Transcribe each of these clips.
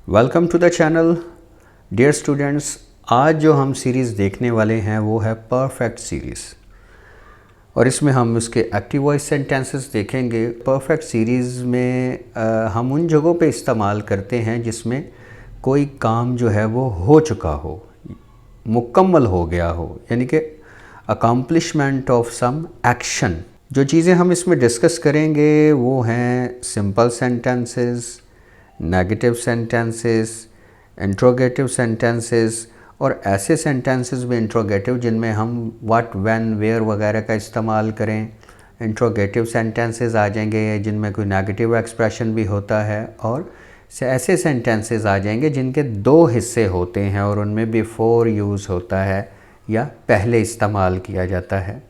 Welcome to the channel dear students. आज जो हम सीरीज़ देखने वाले हैं वो है परफेक्ट सीरीज़ और इसमें हम उसके एक्टिव वॉइस सेंटेंसेस देखेंगे। परफेक्ट सीरीज़ में हम उन जगहों पे इस्तेमाल करते हैं जिसमें कोई काम जो है वो हो चुका हो, मुकम्मल हो गया हो, यानी कि अकम्पलिशमेंट ऑफ सम एक्शन। जो चीज़ें हम इसमें डिस्कस करेंगे वो हैं simple sentences, negative sentences, interrogative sentences और ऐसे सेंटेंसेस भी इंट्रोगेटिव जिनमें हम व्हाट, व्हेन, वेयर वगैरह का इस्तेमाल करें। इंट्रोगेटिव सेंटेंसेस आ जाएंगे जिनमें कोई नेगेटिव एक्सप्रेशन भी होता है और ऐसे सेंटेंसेस आ जाएंगे जिनके दो हिस्से होते हैं और उनमें बिफोर यूज़ होता है या पहले इस्तेमाल किया जाता है।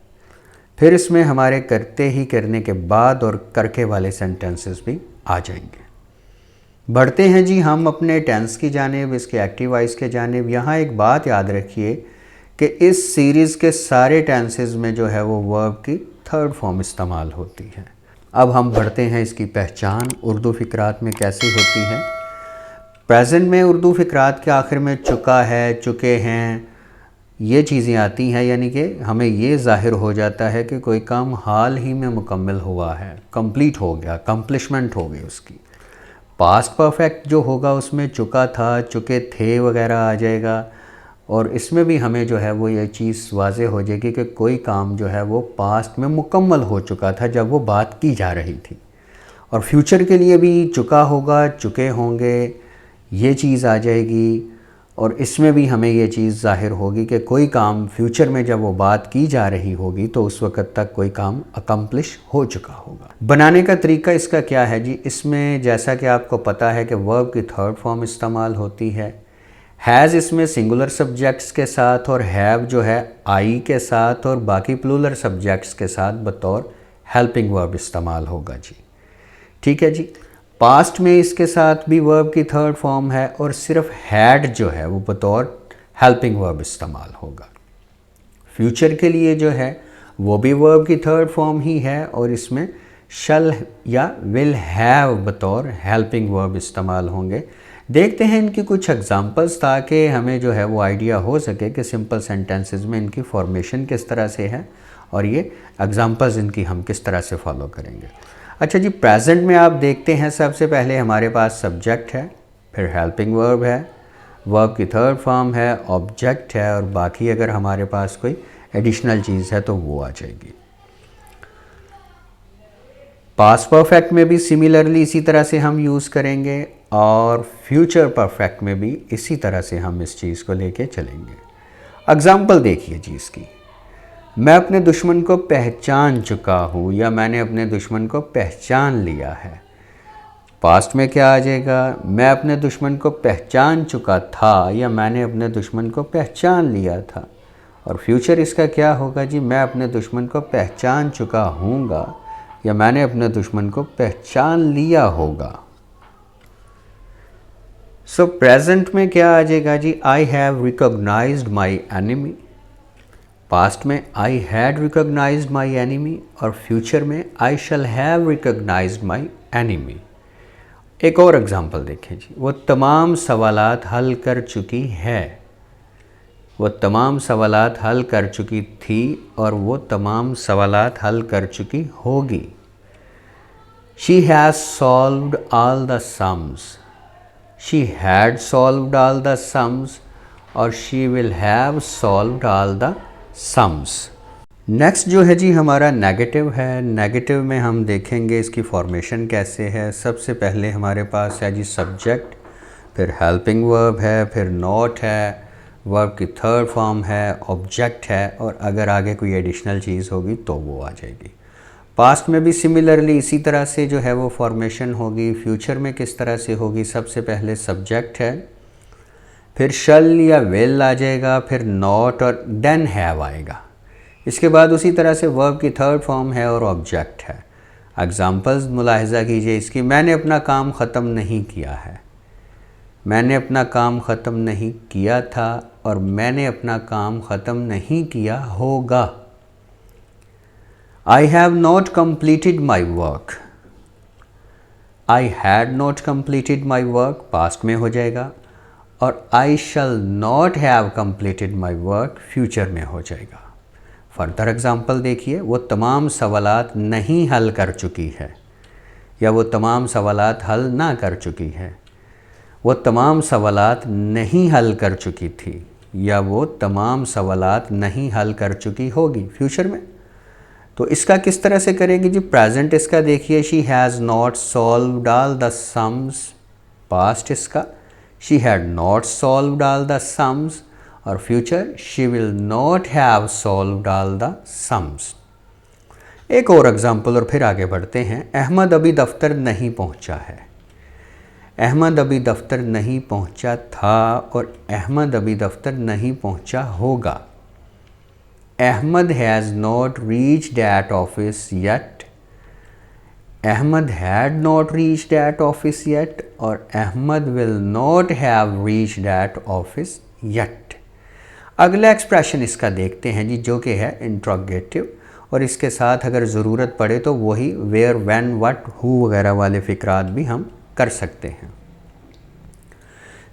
फिर इसमें हमारे करते ही, करने के बाद और करके वाले सेंटेंसेस भी आ जाएंगे। बढ़ते हैं जी हम अपने टेंस की जानिब, इसके एक्टिव वॉइस के जानिब। यहाँ एक बात याद रखिए कि इस सीरीज़ के सारे टेंसेस में जो है वो वर्ब की थर्ड फॉर्म इस्तेमाल होती है। अब हम बढ़ते हैं इसकी पहचान उर्दू फ़िक्रात में कैसी होती है। प्रेजेंट में उर्दू फ़िक्रात के आखिर में चुका है, चुके हैं, ये चीज़ें आती हैं, यानी कि हमें ये ज़ाहिर हो जाता है कि कोई काम हाल ही में मुकम्मल हुआ है, कंप्लीट हो गया, कंप्लिशमेंट हो गई उसकी। पास्ट परफेक्ट जो होगा उसमें चुका था, चुके थे वगैरह आ जाएगा और इसमें भी हमें जो है वो ये चीज़ वाज़े हो जाएगी कि कोई काम जो है वो पास्ट में मुकम्मल हो चुका था जब वो बात की जा रही थी। और फ्यूचर के लिए भी चुका होगा, चुके होंगे, ये चीज़ आ जाएगी और इसमें भी हमें ये चीज़ ज़ाहिर होगी कि कोई काम फ्यूचर में जब वो बात की जा रही होगी तो उस वक़्त तक कोई काम अकम्प्लिश हो चुका होगा। बनाने का तरीका इसका क्या है जी। इसमें जैसा कि आपको पता है कि वर्ब की थर्ड फॉर्म इस्तेमाल होती है। हैज़ इसमें सिंगुलर सब्जेक्ट्स के साथ और हैव जो है आई के साथ और बाकी प्लूरल सब्जेक्ट्स के साथ बतौर हेल्पिंग वर्ब इस्तेमाल होगा जी। ठीक है जी। पास्ट में इसके साथ भी वर्ब की थर्ड फॉर्म है और सिर्फ हैड जो है वो बतौर हेल्पिंग वर्ब इस्तेमाल होगा। फ्यूचर के लिए जो है वो भी वर्ब की थर्ड फॉर्म ही है और इसमें शल या विल हैव बतौर हेल्पिंग वर्ब इस्तेमाल होंगे। देखते हैं इनकी कुछ एग्जांपल्स ताकि हमें जो है वो आइडिया हो सके कि सिंपल सेंटेंसेस में इनकी फॉर्मेशन किस तरह से है और ये एग्जांपल्स इनकी हम किस तरह से फॉलो करेंगे। अच्छा जी, प्रेजेंट में आप देखते हैं सबसे पहले हमारे पास सब्जेक्ट है, फिर हेल्पिंग वर्ब है, वर्ब की थर्ड फॉर्म है, ऑब्जेक्ट है और बाकी अगर हमारे पास कोई एडिशनल चीज़ है तो वो आ जाएगी। पास्ट परफेक्ट में भी सिमिलरली इसी तरह से हम यूज़ करेंगे और फ्यूचर परफेक्ट में भी इसी तरह से हम इस चीज़ को लेके चलेंगे। एग्जाम्पल देखिए जी इसकी। मैं अपने दुश्मन को पहचान चुका हूँ या मैंने अपने दुश्मन को पहचान लिया है। पास्ट में क्या आ जाएगा? मैं अपने दुश्मन को पहचान चुका था या मैंने अपने दुश्मन को पहचान लिया था। और फ्यूचर इसका क्या होगा जी? मैं अपने दुश्मन को पहचान चुका हूँगा या मैंने अपने दुश्मन को पहचान लिया होगा। सो प्रेजेंट में क्या आ जाएगा जी? I have recognised my enemy. Past में I had recognised my enemy और फ्यूचर में I shall have recognised my enemy. एक और एग्जांपल देखें जी। वो तमाम सवालात हल कर चुकी है। वो तमाम सवालात हल कर चुकी थी और वो तमाम सवालात हल कर चुकी होगी। She has solved all the sums. She had solved all the sums और she will have solved all the sums. Next जो है जी हमारा नेगेटिव है। नेगेटिव में हम देखेंगे इसकी फॉर्मेशन कैसे है। सबसे पहले हमारे पास है जी सब्जेक्ट, फिर हेल्पिंग वर्ब है, फिर नॉट है, वर्ब की थर्ड फॉर्म है, ऑब्जेक्ट है और अगर आगे कोई एडिशनल चीज़ होगी तो वो आ जाएगी। पास्ट में भी सिमिलरली इसी तरह से जो है वो फॉर्मेशन होगी। फ्यूचर में किस तरह से होगी? सबसे पहले सब्जेक्ट है, फिर शल या विल आ जाएगा, फिर नॉट और देन हैव आएगा। इसके बाद उसी तरह से वर्ब की थर्ड फॉर्म है और ऑब्जेक्ट है। एग्जांपल्स मुलाहिज़ा कीजिए इसकी। मैंने अपना काम ख़त्म नहीं किया है। मैंने अपना काम ख़त्म नहीं किया था और मैंने अपना काम ख़त्म नहीं किया होगा। I have not completed my work. I had not completed my work past में हो जाएगा, और I shall not have completed my work future में हो जाएगा। फर्दर एग्जांपल देखिए, वो तमाम सवालात नहीं हल कर चुकी है, या वो तमाम सवालात हल ना कर चुकी है। वो तमाम सवालात नहीं हल कर चुकी थी, या वो तमाम सवालात नहीं हल कर चुकी होगी फ्यूचर में। तो इसका किस तरह से करेंगे जी? प्रेजेंट इसका देखिए, she has not solved all the sums. Past इसका, she had not solved all the sums, और future, she will not have solved all the sums. एक और एग्जाम्पल और फिर आगे बढ़ते हैं। अहमद अभी दफ्तर नहीं पहुंचा है। अहमद अभी दफ्तर नहीं पहुंचा था, और अहमद अभी दफ्तर नहीं पहुंचा होगा। Ahmed has not reached that office yet. Ahmed had not reached that office yet, और Ahmed will not have reached that office yet. अगला एक्सप्रेशन इसका देखते हैं जी, जो कि है इंट्रोगेटिव, और इसके साथ अगर ज़रूरत पड़े तो वही वेयर, व्हेन, व्हाट, हु वगैरह वाले फ़िक्रात भी हम कर सकते हैं।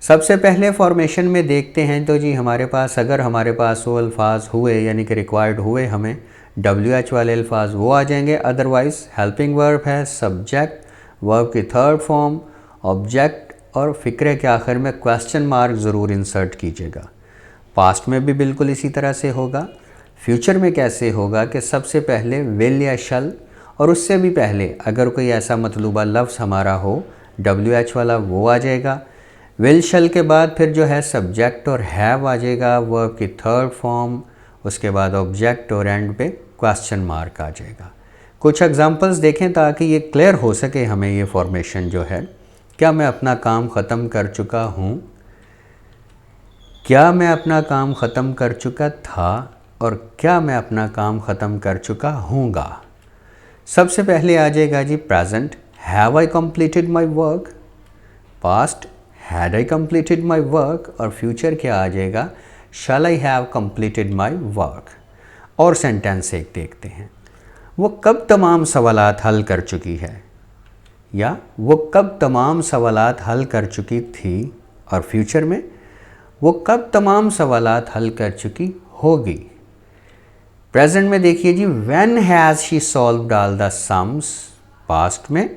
सबसे पहले फॉर्मेशन में देखते हैं तो जी हमारे पास, अगर हमारे पास वो अल्फाज हुए यानी कि रिक्वायर्ड हुए, हमें WH वाले अल्फाज वो आ जाएंगे। अदरवाइज़ हेल्पिंग वर्ब है, सब्जेक्ट, वर्ब की थर्ड फॉर्म, ऑब्जेक्ट, और फ़िक्रे के आखिर में क्वेश्चन मार्क ज़रूर इंसर्ट कीजिएगा। पास्ट में भी बिल्कुल इसी तरह से होगा। फ्यूचर में कैसे होगा कि सबसे पहले विल या शल, और उससे भी पहले अगर कोई ऐसा मतलूबा लफ्ज़ हमारा हो WH वाला, वो आ जाएगा। विल शल के बाद फिर जो है सब्जेक्ट और हैव आ जाएगा, वर्ब की थर्ड फॉर्म, उसके बाद ऑब्जेक्ट, और एंड पे क्वेश्चन मार्क आ जाएगा। कुछ एग्जांपल्स देखें ताकि ये क्लियर हो सके हमें ये फॉर्मेशन जो है। क्या मैं अपना काम ख़त्म कर चुका हूँ? क्या मैं अपना काम ख़त्म कर चुका था? और क्या मैं अपना काम ख़त्म कर चुका हूँगा? सबसे पहले आ जाएगा जी present, have I completed my work. Past, had I completed my work. और फ्यूचर क्या आ जाएगा? Shall I have completed my work. और सेंटेंस एक देखते हैं, वो कब तमाम सवालात हल कर चुकी है, या वो कब तमाम सवालात हल कर चुकी थी। और फ्यूचर में, वो कब तमाम सवालात हल कर चुकी होगी। प्रेजेंट में देखिए जी, when has she solved all the sums. Past में,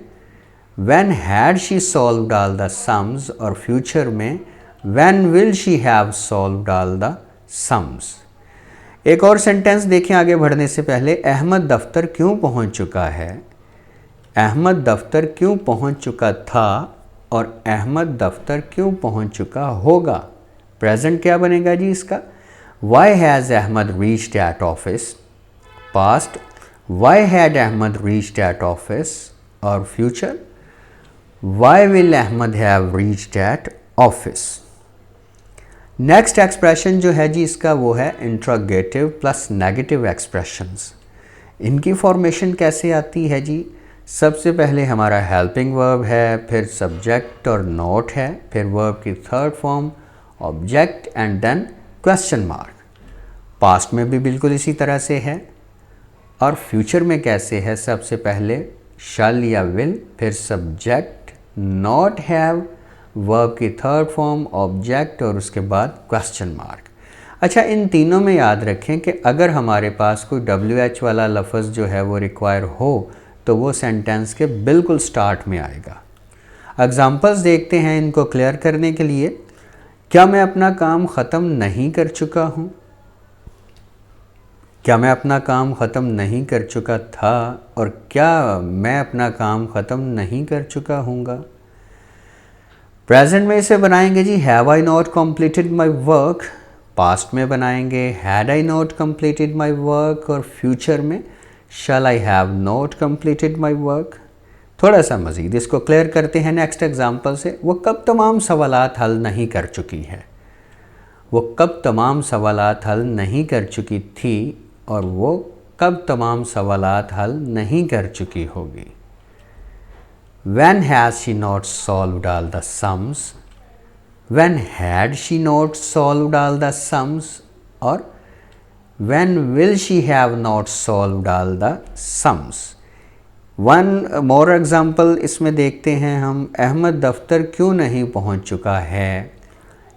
when had she solved all the sums. और फ्यूचर में, when will she have solved all the sums. एक और सेंटेंस देखें आगे बढ़ने से पहले, अहमद दफ्तर क्यों पहुंच चुका है। अहमद दफ्तर क्यों पहुंच चुका था, और अहमद दफ्तर क्यों पहुंच चुका होगा। प्रेजेंट क्या बनेगा जी इसका? Why has Ahmad reached that office? Past, why had Ahmad reached that office? और future, why will Ahmad have reached that office? Next expression जो है जी इसका, वो है इंट्रोगेटिव प्लस नेगेटिव एक्सप्रेशंस। इनकी फॉर्मेशन कैसे आती है जी? सबसे पहले हमारा हेल्पिंग वर्ब है, फिर सब्जेक्ट और नोट है, फिर वर्ब की third form, object, and then question mark. Past में भी बिल्कुल इसी तरह से है। और फ्यूचर में कैसे है? सबसे पहले शल या विल, फिर सब्जेक्ट, नॉट हैव, वर्ब की थर्ड फॉर्म, ऑब्जेक्ट, और उसके बाद क्वेश्चन मार्क। अच्छा, इन तीनों में याद रखें कि अगर हमारे पास कोई WH वाला लफ्ज़ जो है वो रिक्वायर हो तो वो सेंटेंस के बिल्कुल स्टार्ट में आएगा। एग्जाम्पल्स देखते हैं इनको क्लियर करने के लिए। क्या मैं अपना काम ख़त्म नहीं कर चुका हूँ? क्या मैं अपना काम ख़त्म नहीं कर चुका था? और क्या मैं अपना काम ख़त्म नहीं कर चुका हूँगा? प्रेजेंट में इसे बनाएंगे जी, have I not completed my work. Past में बनाएंगे had I not completed my work. और फ्यूचर में shall I have not completed my work. थोड़ा सा मज़ीद इसको क्लियर करते हैं नेक्स्ट एग्जांपल से। वो कब तमाम सवालात हल नहीं कर चुकी है। वो कब तमाम सवालात हल नहीं कर चुकी थी, और वो कब तमाम सवालात हल नहीं कर चुकी होगी। When has she not solved all the sums? When had she not solved all the sums? और when will she have not solved all the sums? One more example इसमें देखते हैं हम, अहमद दफ्तर क्यों नहीं पहुंच चुका है।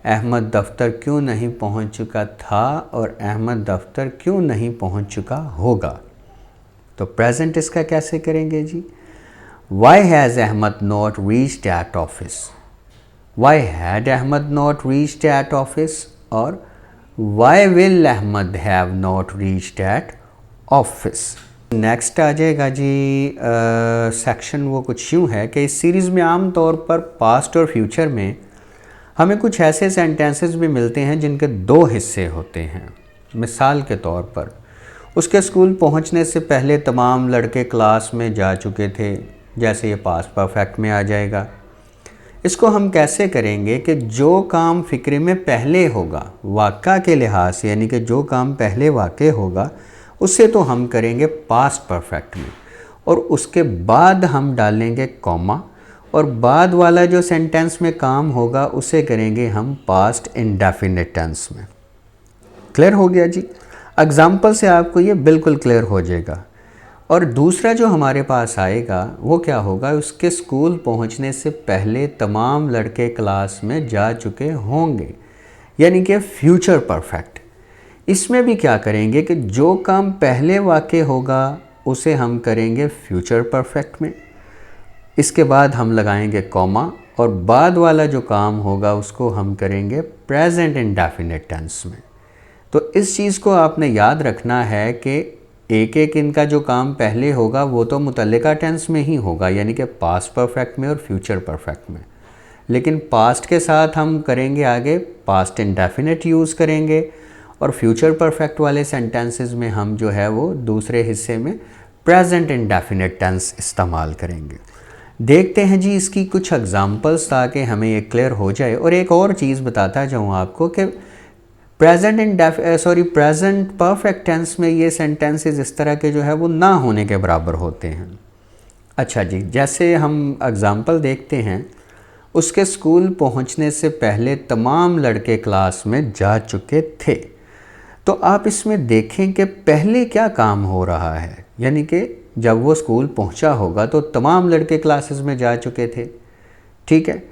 अहमद दफ्तर क्यों नहीं पहुंच चुका था और अहमद दफ्तर क्यों नहीं पहुंच चुका होगा। तो प्रेजेंट इसका कैसे करेंगे जी। Why has Ahmed not reached at office, why had Ahmed not reached at office, और why will Ahmed have not reached at office. Next आ जाएगा जी सेक्शन, वो कुछ यूँ है कि इस सीरीज़ में आम तौर पर पास्ट और फ्यूचर में हमें कुछ ऐसे सेंटेंसेस भी मिलते हैं जिनके दो हिस्से होते हैं। मिसाल के तौर पर, उसके स्कूल पहुंचने से पहले तमाम लड़के क्लास में जा चुके थे, जैसे ये पास्ट परफेक्ट में आ जाएगा। इसको हम कैसे करेंगे कि जो काम फ़िक्रे में पहले होगा वाक़ा के लिहाज से, यानी कि जो काम पहले वाक़े होगा उससे तो हम करेंगे पास्ट परफेक्ट में, और उसके बाद हम डालेंगे कॉमा, और बाद वाला जो सेंटेंस में काम होगा उसे करेंगे हम पास्ट इंडेफिनिट टेंस में। क्लियर हो गया जी। एग्जाम्पल से आपको ये बिल्कुल क्लियर हो जाएगा। और दूसरा जो हमारे पास आएगा वो क्या होगा, उसके स्कूल पहुंचने से पहले तमाम लड़के क्लास में जा चुके होंगे, यानी कि फ्यूचर परफेक्ट। इसमें भी क्या करेंगे कि जो काम पहले वाक़े होगा उसे हम करेंगे फ्यूचर परफेक्ट में, इसके बाद हम लगाएंगे कॉमा, और बाद वाला जो काम होगा उसको हम करेंगे प्रेजेंट इंडेफिनिट टेंस में। तो इस चीज़ को आपने याद रखना है कि एक एक इनका जो काम पहले होगा वो तो मुतल्लिका टेंस में ही होगा, यानी कि पास्ट परफेक्ट में और फ्यूचर परफेक्ट में, लेकिन पास्ट के साथ हम करेंगे आगे पास्ट इंडेफिनिट यूज़ करेंगे, और फ्यूचर परफेक्ट वाले सेंटेंसेस में हम जो है वो दूसरे हिस्से में प्रेजेंट इंडेफिनिट टेंस इस्तेमाल करेंगे। देखते हैं जी इसकी कुछ एग्जांपल्स ताकि हमें ये क्लियर हो जाए। और एक और चीज़ बताता जाऊँ आपको कि प्रेजेंट परफेक्ट टेंस में ये सेंटेंसेस इस तरह के जो है वो ना होने के बराबर होते हैं। अच्छा जी, जैसे हम एग्जांपल देखते हैं, उसके स्कूल पहुंचने से पहले तमाम लड़के क्लास में जा चुके थे। तो आप इसमें देखें कि पहले क्या काम हो रहा है, यानी कि जब वो स्कूल पहुंचा होगा तो तमाम लड़के क्लासेस में जा चुके थे। ठीक है,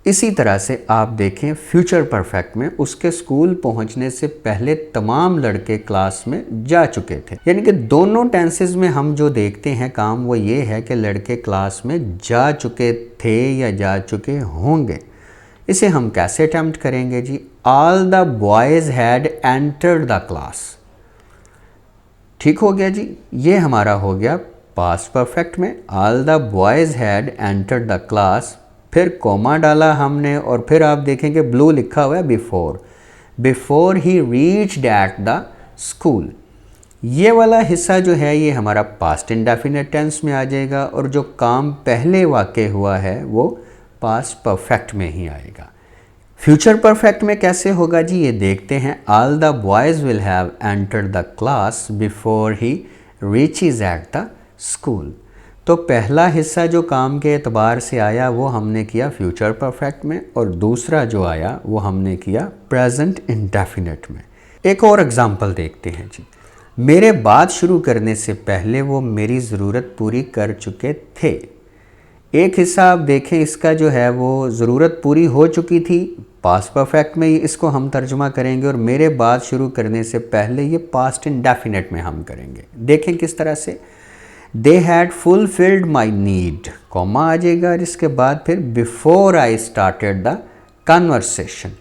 इसी तरह से आप देखें फ्यूचर परफेक्ट में उसके स्कूल पहुंचने से पहले तमाम लड़के क्लास में जा चुके थे, यानी कि दोनों टेंसेस में हम जो देखते हैं काम वो ये है कि लड़के क्लास में जा चुके थे या जा चुके होंगे। इसे हम कैसे अटेम्प्ट करेंगे जी। All the boys had entered the class. ठीक हो गया जी, ये हमारा हो गया पास्ट परफेक्ट में, all the boys had entered the class, फिर कॉमा डाला हमने, और फिर आप देखेंगे ब्लू लिखा हुआ है before he reached at the school. ये वाला हिस्सा जो है ये हमारा पास्ट इंडेफिनिट टेंस में आ जाएगा, और जो काम पहले वाक़े हुआ है वो पास्ट परफेक्ट में ही आएगा। फ्यूचर परफेक्ट में कैसे होगा जी, ये देखते हैं। All the boys will have entered the class before he reaches at the school. तो पहला हिस्सा जो काम के एतबार से आया वो हमने किया फ्यूचर परफेक्ट में, और दूसरा जो आया वो हमने किया प्रेजेंट इंडेफिनिट में। एक और एग्जांपल देखते हैं जी। मेरे बात शुरू करने से पहले वो मेरी ज़रूरत पूरी कर चुके थे। एक हिस्सा आप देखें इसका जो है वो ज़रूरत पूरी हो चुकी थी, पास्ट परफेक्ट में इसको हम तर्जुमा करेंगे, और मेरे बात शुरू करने से पहले ये पास्ट इंडेफिनिट में हम करेंगे। देखें किस तरह से, they had fulfilled my need, comma आ जाएगा, और इसके बाद फिर before I started the conversation.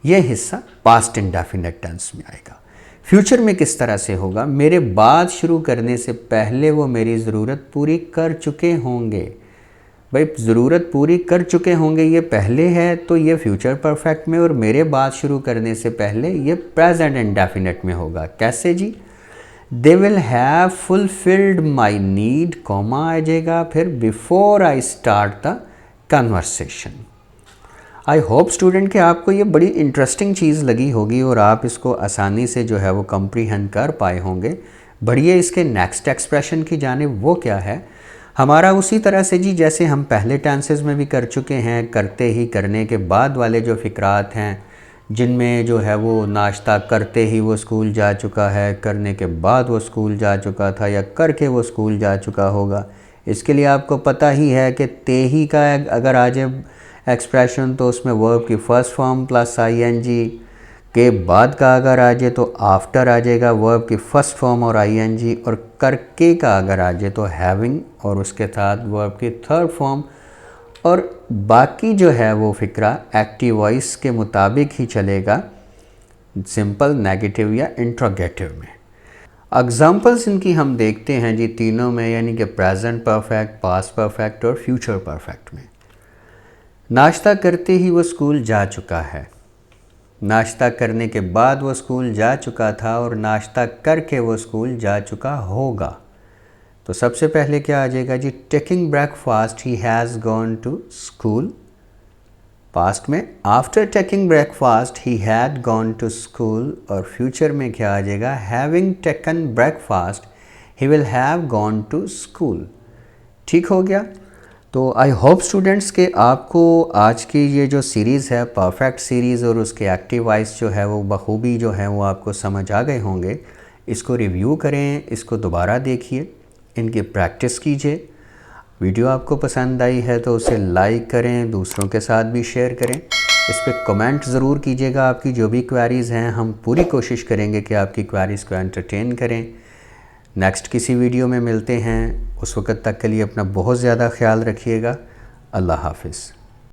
ये हिस्सा पास्ट इंडेफिनिट टेंस में आएगा। फ्यूचर में किस तरह से होगा, मेरे बात शुरू करने से पहले वो मेरी ज़रूरत पूरी कर चुके होंगे। भाई ज़रूरत पूरी कर चुके होंगे ये पहले है तो ये फ्यूचर परफेक्ट में, और मेरे बात शुरू करने से पहले ये प्रेजेंट इंडेफिनिट में होगा। कैसे जी, they will have fulfilled my need, comma आ जाएगा, फिर before I start the conversation. I hope student कि आपको ये बड़ी इंटरेस्टिंग चीज़ लगी होगी और आप इसको आसानी से जो है वो कंप्रीहेंड कर पाए होंगे। बढ़िए इसके नेक्स्ट एक्सप्रेशन की जानिब, वो क्या है हमारा उसी तरह से जी जैसे हम पहले टेंसेस में भी कर चुके हैं, करते ही करने के बाद वाले जो फ़िक्रात हैं जिनमें जो है वो नाश्ता करते ही वो स्कूल जा चुका है, करने के बाद वो स्कूल जा चुका था, या करके वो स्कूल जा चुका होगा, इसके लिए आपको पता ही है कि ते ही का अगर आ जाए एक्सप्रेशन तो उसमें वर्ब की फ़र्स्ट फॉर्म प्लस आईएनजी, के बाद का अगर आ जाए तो आफ्टर आ जाएगा वर्ब की फ़र्स्ट फॉर्म और आईएनजी, और करके का अगर आ जाए तो हैविंग और उसके साथ वर्ब की थर्ड फॉर्म, और बाकी जो है वो फ़िक्रा एक्टिव वॉइस के मुताबिक ही चलेगा, सिंपल, नेगेटिव या इंट्रोगेटिव में। एग्जाम्पल्स इनकी हम देखते हैं जी तीनों में, यानी कि प्रेजेंट परफेक्ट, पास्ट परफेक्ट और फ्यूचर परफेक्ट में। नाश्ता करते ही वो स्कूल जा चुका है, नाश्ता करने के बाद वो स्कूल जा चुका था, और नाश्ता करके वो स्कूल जा चुका होगा। तो सबसे पहले क्या आ जाएगा जी, taking breakfast he has gone to school. Past में after taking breakfast he had gone to school, और फ्यूचर में क्या आ जाएगा, having taken breakfast he will have gone to school. ठीक हो गया। तो आई होप स्टूडेंट्स के आपको आज की ये जो सीरीज़ है परफेक्ट सीरीज़ और उसके एक्टिव वॉइस जो है वो बखूबी जो है वो आपको समझ आ गए होंगे। इसको रिव्यू करें, इसको दोबारा देखिए, इनकी प्रैक्टिस कीजिए। वीडियो आपको पसंद आई है तो उसे लाइक करें, दूसरों के साथ भी शेयर करें। इस पर कमेंट ज़रूर कीजिएगा, आपकी जो भी क्वेरीज़ हैं हम पूरी कोशिश करेंगे कि आपकी क्वेरीज़ को एंटरटेन करें। नेक्स्ट किसी वीडियो में मिलते हैं, उस वक्त तक के लिए अपना बहुत ज़्यादा ख्याल रखिएगा। अल्लाह हाफ़िज़।